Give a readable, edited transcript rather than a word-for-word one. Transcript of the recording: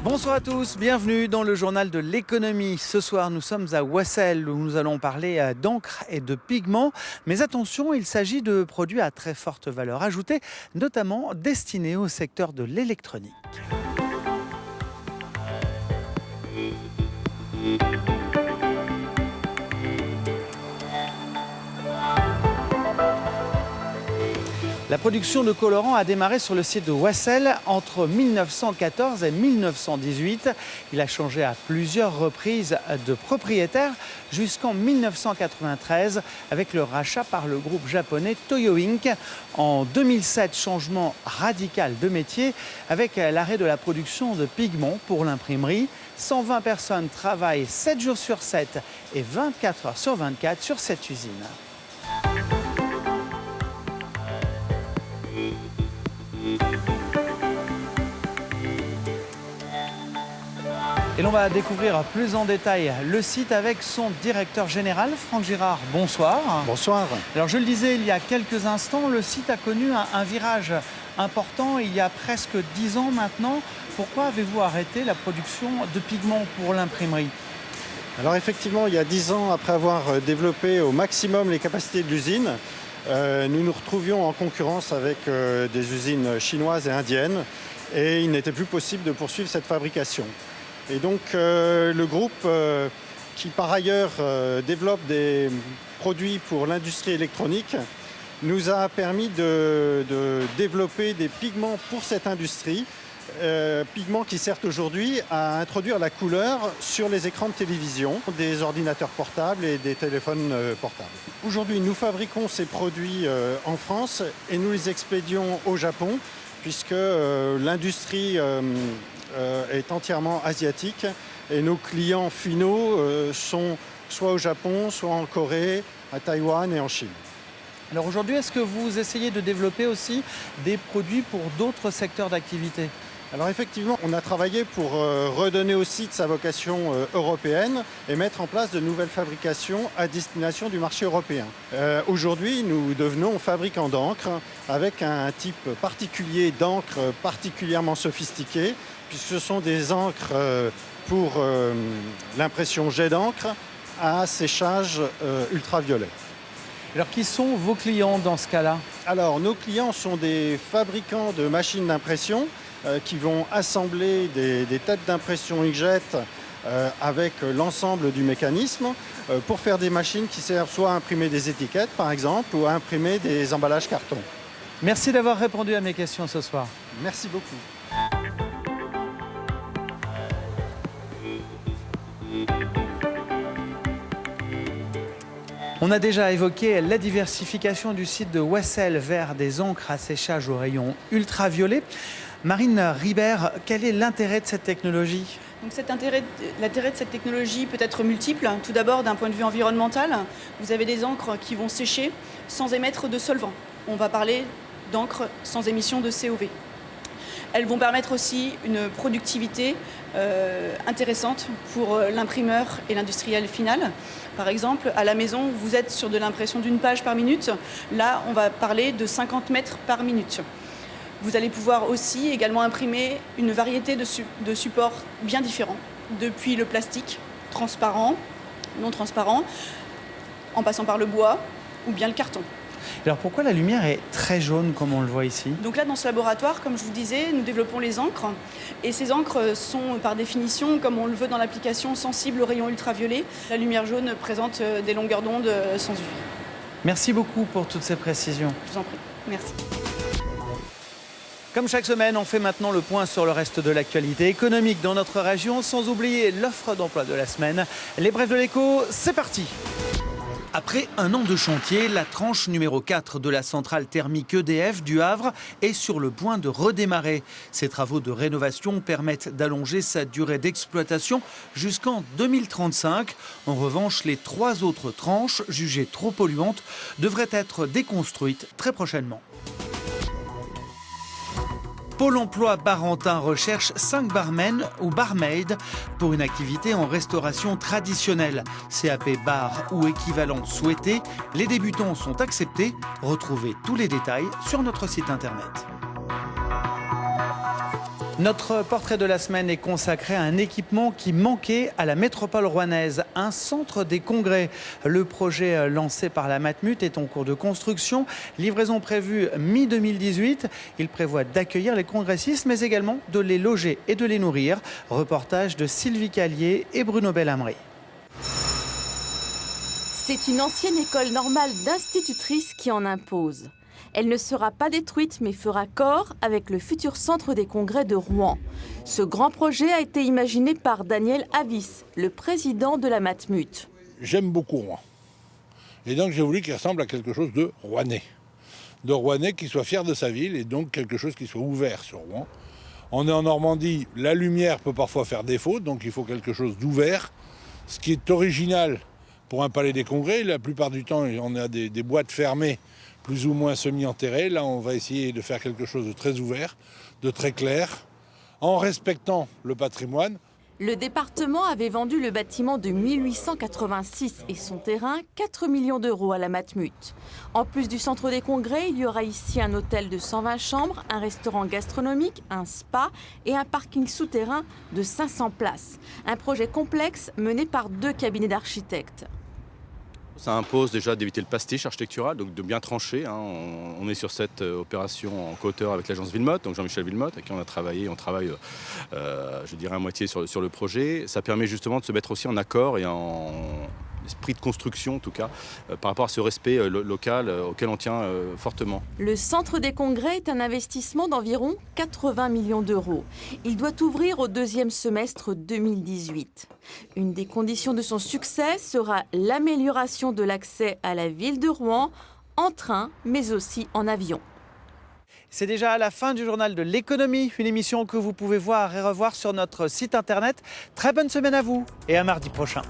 Bonsoir à tous, bienvenue dans le journal de l'économie. Ce soir, nous sommes à Wassel où nous allons parler d'encre et de pigments. Mais attention, il s'agit de produits à très forte valeur ajoutée, notamment destinés au secteur de l'électronique. La production de colorants a démarré sur le site de Wassel entre 1914 et 1918. Il a changé à plusieurs reprises de propriétaire jusqu'en 1993 avec le rachat par le groupe japonais Toyo Inc. En 2007, changement radical de métier avec l'arrêt de la production de pigments pour l'imprimerie. 120 personnes travaillent 7 jours sur 7 et 24 heures sur 24 sur cette usine. Et l'on va découvrir plus en détail le site avec son directeur général, Franck Girard. Bonsoir. Bonsoir. Alors je le disais il y a quelques instants, le site a connu un virage important il y a presque 10 ans maintenant. Pourquoi avez-vous arrêté la production de pigments pour l'imprimerie ? Alors effectivement, il y a 10 ans, après avoir développé au maximum les capacités de l'usine, nous nous retrouvions en concurrence avec des usines chinoises et indiennes et il n'était plus possible de poursuivre cette fabrication. Et donc le groupe qui par ailleurs développe des produits pour l'industrie électronique nous a permis de développer des pigments pour cette industrie, pigments qui servent aujourd'hui à introduire la couleur sur les écrans de télévision, des ordinateurs portables et des téléphones portables. Aujourd'hui, nous fabriquons ces produits en France et nous les expédions au Japon puisque l'industrie est entièrement asiatique et nos clients finaux sont soit au Japon, soit en Corée, à Taïwan et en Chine. Alors aujourd'hui, est-ce que vous essayez de développer aussi des produits pour d'autres secteurs d'activité ? Alors effectivement, on a travaillé pour redonner au site sa vocation européenne et mettre en place de nouvelles fabrications à destination du marché européen. Aujourd'hui, nous devenons fabricants d'encre avec un type particulier d'encre particulièrement sophistiqué, puisque ce sont des encres pour l'impression jet d'encre à séchage ultraviolet. Alors qui sont vos clients dans ce cas-là ? Alors nos clients sont des fabricants de machines d'impression qui vont assembler des têtes d'impression inkjet avec l'ensemble du mécanisme pour faire des machines qui servent soit à imprimer des étiquettes par exemple ou à imprimer des emballages carton. Merci d'avoir répondu à mes questions ce soir. Merci beaucoup. On a déjà évoqué la diversification du site de Wassel vers des encres à séchage au rayon ultraviolet. Marine Ribert, quel est l'intérêt de cette technologie ? Donc l'intérêt de cette technologie peut être multiple. Tout d'abord, d'un point de vue environnemental, vous avez des encres qui vont sécher sans émettre de solvant. On va parler d'encre sans émission de COV. Elles vont permettre aussi une productivité intéressante pour l'imprimeur et l'industriel final. Par exemple, à la maison, vous êtes sur de l'impression d'une page par minute. Là, on va parler de 50 mètres par minute. Vous allez pouvoir aussi également imprimer une variété de supports bien différents, depuis le plastique, transparent, non transparent, en passant par le bois ou bien le carton. Alors pourquoi la lumière est très jaune comme on le voit ici ? Donc là, dans ce laboratoire, comme je vous disais, nous développons les encres. Et ces encres sont par définition, comme on le veut dans l'application, sensibles aux rayons ultraviolets. La lumière jaune présente des longueurs d'onde sans UV. Merci beaucoup pour toutes ces précisions. Je vous en prie. Merci. Comme chaque semaine, on fait maintenant le point sur le reste de l'actualité économique dans notre région, sans oublier l'offre d'emploi de la semaine. Les brefs de l'écho, c'est parti. Après un an de chantier, la tranche numéro 4 de la centrale thermique EDF du Havre est sur le point de redémarrer. Ces travaux de rénovation permettent d'allonger sa durée d'exploitation jusqu'en 2035. En revanche, les 3 autres tranches, jugées trop polluantes, devraient être déconstruites très prochainement. Pôle emploi Barentin recherche 5 barmen ou barmaids pour une activité en restauration traditionnelle. CAP bar ou équivalent souhaité, les débutants sont acceptés. Retrouvez tous les détails sur notre site internet. Notre portrait de la semaine est consacré à un équipement qui manquait à la métropole rouennaise, un centre des congrès. Le projet lancé par la Matmut est en cours de construction. Livraison prévue mi-2018. Il prévoit d'accueillir les congressistes, mais également de les loger et de les nourrir. Reportage de Sylvie Callier et Bruno Belhamri. C'est une ancienne école normale d'institutrices qui en impose. Elle ne sera pas détruite mais fera corps avec le futur centre des congrès de Rouen. Ce grand projet a été imaginé par Daniel Avis, le président de la Matmut. J'aime beaucoup Rouen. Et donc j'ai voulu qu'il ressemble à quelque chose de rouennais. De rouennais qui soit fier de sa ville et donc quelque chose qui soit ouvert sur Rouen. On est en Normandie, la lumière peut parfois faire défaut, donc il faut quelque chose d'ouvert. Ce qui est original pour un palais des congrès, la plupart du temps on a des boîtes fermées, plus ou moins semi-enterrées. Là, on va essayer de faire quelque chose de très ouvert, de très clair, en respectant le patrimoine. Le département avait vendu le bâtiment de 1886 et son terrain 4 millions d'euros à la Matmut. En plus du centre des congrès, il y aura ici un hôtel de 120 chambres, un restaurant gastronomique, un spa et un parking souterrain de 500 places. Un projet complexe mené par 2 cabinets d'architectes. Ça impose déjà d'éviter le pastiche architectural, donc de bien trancher. On est sur cette opération en co-auteur avec l'agence Villemotte, donc Jean-Michel Villemotte, avec qui on travaille, je dirais à moitié sur le projet. Ça permet justement de se mettre aussi en accord et en esprit de construction en tout cas, par rapport à ce respect local auquel on tient fortement. Le centre des congrès est un investissement d'environ 80 millions d'euros. Il doit ouvrir au 2e semestre 2018. Une des conditions de son succès sera l'amélioration de l'accès à la ville de Rouen en train, mais aussi en avion. C'est déjà la fin du journal de l'économie, une émission que vous pouvez voir et revoir sur notre site internet. Très bonne semaine à vous et à mardi prochain.